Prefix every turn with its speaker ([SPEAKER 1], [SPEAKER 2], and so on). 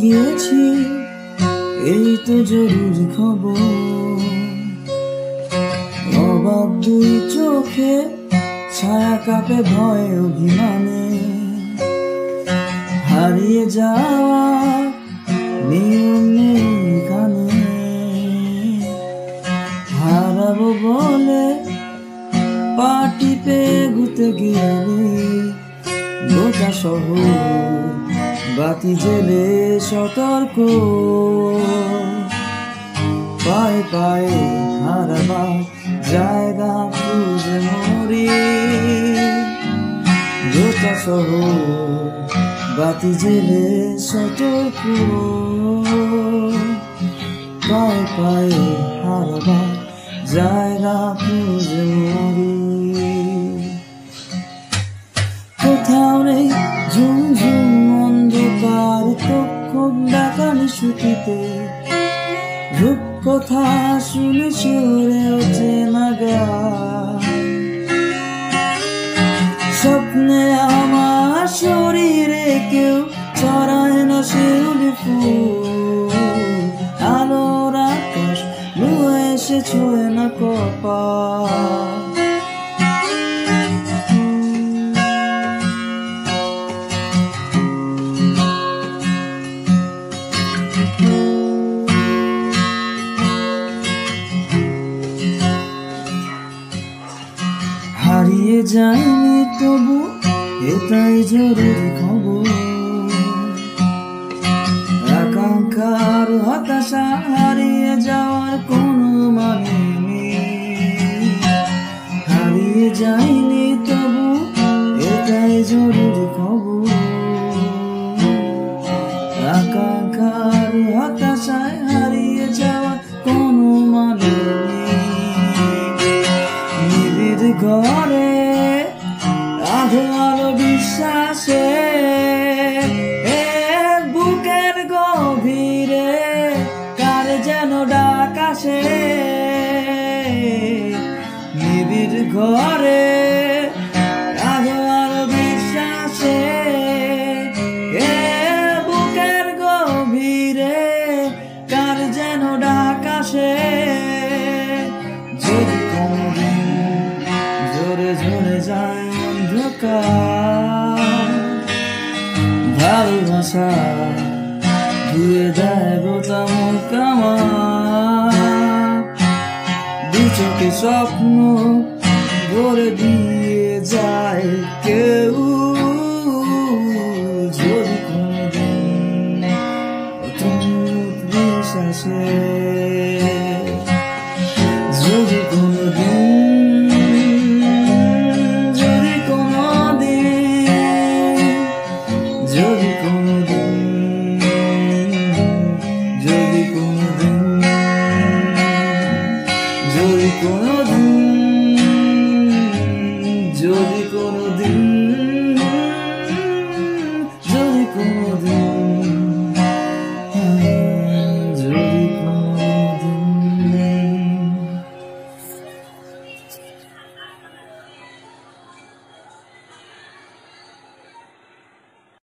[SPEAKER 1] গিয়েছি, এই তো জরুরি খবর। অবাক দুই চোখে ছায়া কাঁপে ভয়ে অভিমানে, হারিয়ে যাওয়া নিয়ম নেই এখানে। হারাবো বলে পাটি পে ঘুরতে গেলি, গোটা শহর বাতি জেলে সতর্ক। পায়ে পায়ে হারাবার জায়গা খুঁজে মরি, গোটা শহর বাতি জেলে সতর্ক। পায়ে পায়ে হারাবার জায়গা খুঁজে মরি। কোথাও নেই ঝুমঝুম অন্ধকার, তক্ষক ডাকা নিশুতিতে। রূপকথা শুনে সুরে ওঠে নাগা, স্বপ্নে আমার শরীরে কেউ ছড়ায় না শিউলি ফুল। আলোর আকাশ লুয়ে এসে ছোঁয় না কপাল। হারিয়ে যায়নি তবু এটাই জরুরি খবর। আকাঙ্ক্ষার হতাশা হারিয়ে যাওয়ার কোনো মানে নেই। হারিয়ে যায়নি তবু এটাই জরুরি খবর। আকাঙ্ক্ষার হতাশায় হারিয়ে যাওয়ার কোনো মানে নেই। ঘরে আধো আলো বিশ্বাসে, বুকের গভীরে কার যেন ডাক আসে। নিবিড় ঘরে আধো আলো বিশ্বাসে, বুকের গভীরে কার যেন ডাক আসে। যদি কোনদিন ঝরে ঝরে যায় অন্ধকার, ভালোবাসা ধুয়ে দেয় গোটা মুখ আমার। দু চোখে স্বপ্ন ভরে দিয়ে যায় কেউ। যদি কোনদিন বিশ্বাসে, যদি কোনদিন, যদি কোনদিন, যদি কোনদিন